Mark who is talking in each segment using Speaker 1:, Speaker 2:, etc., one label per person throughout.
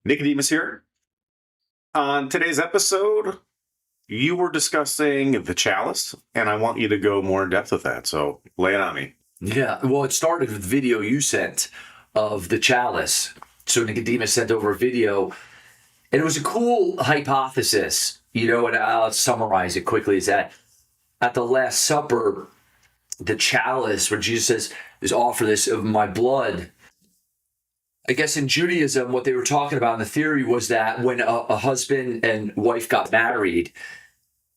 Speaker 1: Nicodemus here. On today's episode, you were discussing the chalice, and I want you to go more in depth with that. So lay it on me.
Speaker 2: Yeah, well, it started with the video you sent of the chalice. So Nicodemus sent over a video, and it was a cool hypothesis, and I'll summarize it quickly, is that at the Last Supper, the chalice, where Jesus says, is offer this of my blood. I guess in Judaism, what they were talking about in the theory was that when a husband and wife got married,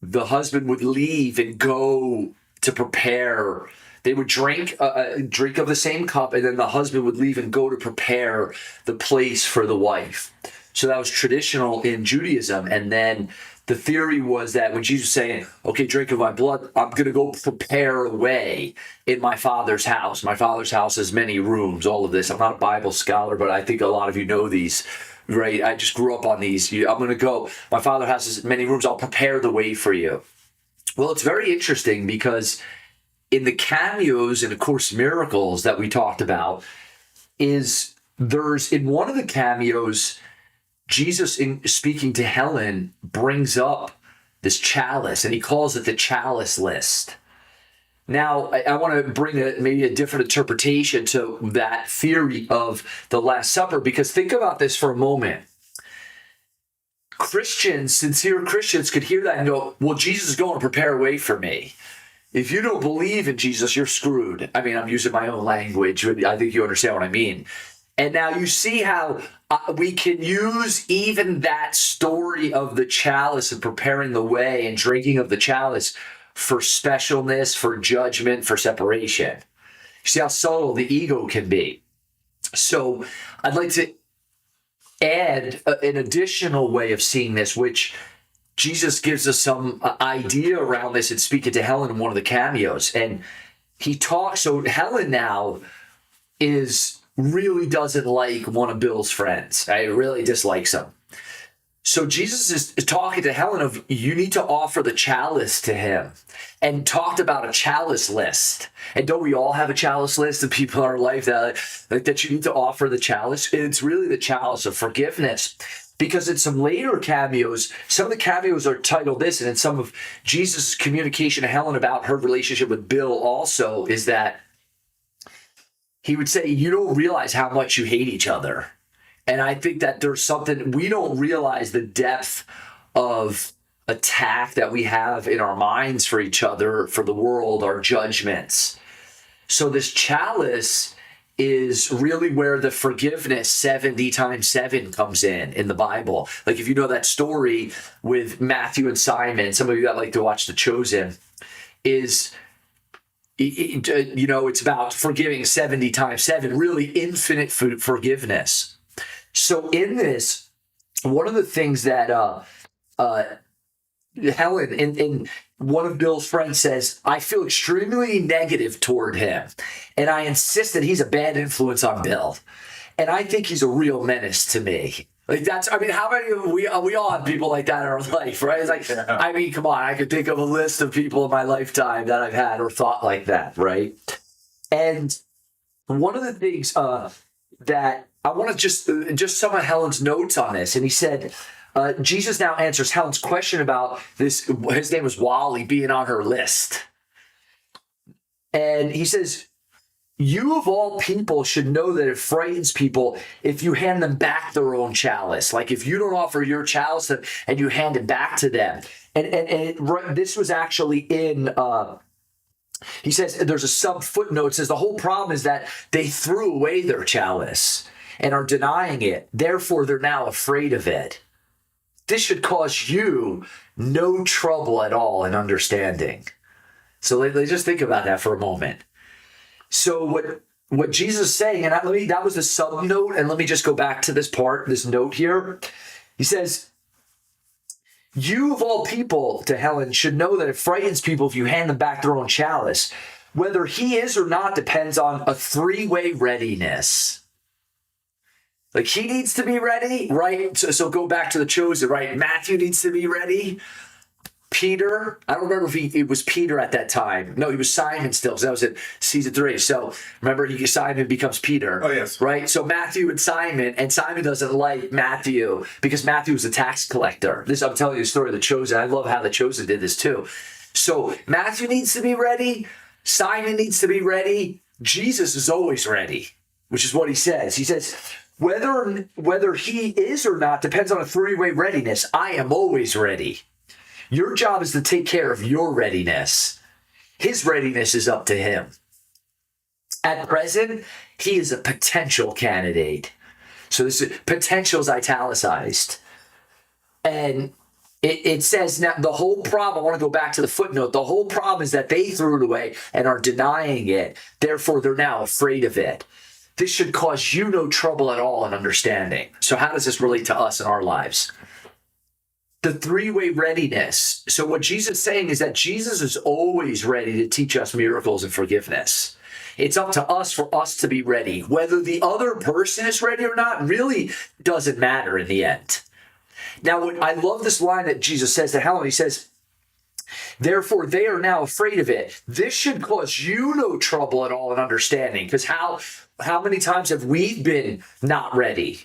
Speaker 2: the husband would leave and go to prepare. They would drink of the same cup, and then the husband would leave and go to prepare the place for the wife. So that was traditional in Judaism. And then the theory was that when Jesus was saying, okay, drink of my blood, I'm going to go prepare a way in my Father's house. My Father's house has many rooms, all of this. I'm not a Bible scholar, but I think a lot of you know these, right? I just grew up on these. I'm going to go, my Father has many rooms. I'll prepare the way for you. Well, it's very interesting because in the cameos and, of course, miracles that we talked about, there's in one of the cameos, Jesus, in speaking to Helen, brings up this chalice, and he calls it the chalice list. Now, I want to bring maybe a different interpretation to that theory of the Last Supper, because think about this for a moment. Christians, sincere Christians, could hear that and go, well, Jesus is going to prepare a way for me. If you don't believe in Jesus, you're screwed. I mean, I'm using my own language. I think you understand what I mean. And now you see how we can use even that story of the chalice and preparing the way and drinking of the chalice for specialness, for judgment, for separation. You see how subtle the ego can be. So I'd like to add an additional way of seeing this, which Jesus gives us some idea around this and speaking to Helen in one of the cameos. And he talks, so Helen now really doesn't like one of Bill's friends. He really dislikes him. So Jesus is talking to Helen of, you need to offer the chalice to him, and talked about a chalice list. And don't we all have a chalice list of people in our life that you need to offer the chalice? It's really the chalice of forgiveness. Because in some later cameos, some of the cameos are titled this, and in some of Jesus' communication to Helen about her relationship with Bill also is that he would say, you don't realize how much you hate each other. And I think that there's something, we don't realize the depth of attack that we have in our minds for each other, for the world, our judgments. So this chalice is really where the forgiveness 70 times 7 comes in the Bible. Like if you know that story with Matthew and Simon, some of you that like to watch The Chosen, it's about forgiving 70 times 7, really infinite forgiveness. So in this, one of the things that Helen, in one of Bill's friends says, I feel extremely negative toward him, and I insist that he's a bad influence on Bill. And I think he's a real menace to me. Like how many of we all have people like that in our life, right? It's like, come on, I could think of a list of people in my lifetime that I've had or thought like that, right? And one of the things that I want to just some of Helen's notes on this, and he said, Jesus now answers Helen's question about this, his name was Wally, being on her list. And he says, you of all people should know that it frightens people if you hand them back their own chalice. Like if you don't offer your chalice and you hand it back to them. And this was actually in, he says, there's a sub footnote, says the whole problem is that they threw away their chalice and are denying it. Therefore, they're now afraid of it. This should cause you no trouble at all in understanding. So let's just think about that for a moment. So what Jesus is saying, and that was the sub note, and let me just go back to this note here. He says, you of all people, to Helen, should know that it frightens people if you hand them back their own chalice. Whether he is or not depends on a 3-way readiness. Like he needs to be ready, right? So go back to The Chosen, right? Matthew needs to be ready. Peter, I don't remember if it was Peter at that time. No, he was Simon still, because that was in season 3. So remember, Simon becomes Peter.
Speaker 1: Oh, yes.
Speaker 2: Right? So Matthew and Simon doesn't like Matthew because Matthew was a tax collector. I'm telling you the story of the Chosen. I love how the Chosen did this too. So Matthew needs to be ready. Simon needs to be ready. Jesus is always ready, which is what he says. He says, whether he is or not depends on a 3-way readiness. I am always ready. Your job is to take care of your readiness. His readiness is up to him. At present, he is a potential candidate. So this potential is italicized. And it says now the whole problem, I want to go back to the footnote, the whole problem is that they threw it away and are denying it. Therefore, they're now afraid of it. This should cause you no trouble at all in understanding. So how does this relate to us in our lives? The 3-way readiness. So what Jesus is saying is that Jesus is always ready to teach us miracles and forgiveness. It's up to us for us to be ready. Whether the other person is ready or not really doesn't matter in the end. Now, I love this line that Jesus says to Helen. He says, therefore, they are now afraid of it. This should cause you no trouble at all in understanding. Because how many times have we been not ready?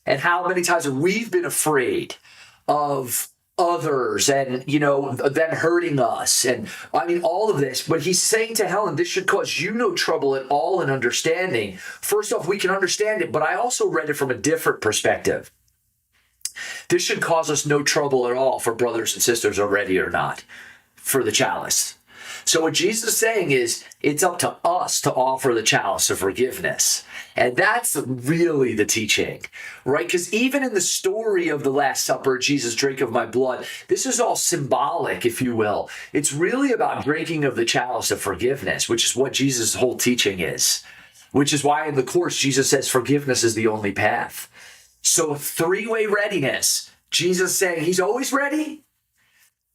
Speaker 2: And how many times have we been afraid of others and, them hurting us? And I mean, all of this. But he's saying to Helen, this should cause you no trouble at all in understanding. First off, we can understand it, but I also read it from a different perspective. This should cause us no trouble at all for brothers and sisters are ready or not for the chalice. So what Jesus is saying is it's up to us to offer the chalice of forgiveness. And that's really the teaching, right? Because even in the story of the Last Supper, Jesus drank of my blood, this is all symbolic, if you will. It's really about drinking of the chalice of forgiveness, which is what Jesus' whole teaching is, which is why in the Course, Jesus says forgiveness is the only path. So 3-way readiness, Jesus saying he's always ready.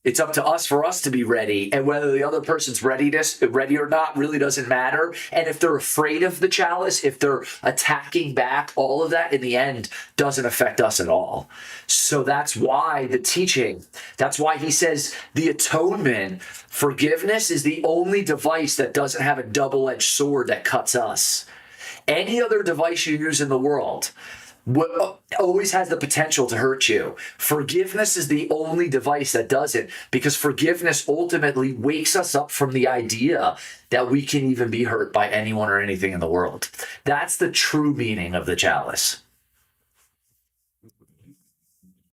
Speaker 2: It's up to us for us to be ready. And whether the other person's ready or not really doesn't matter. And if they're afraid of the chalice, if they're attacking back, all of that in the end doesn't affect us at all. So that's why the teaching, that's why he says the atonement, forgiveness is the only device that doesn't have a double-edged sword that cuts us. Any other device you use in the world always has the potential to hurt you. Forgiveness is the only device that doesn't, because forgiveness ultimately wakes us up from the idea that we can even be hurt by anyone or anything in the world. That's the true meaning of the chalice.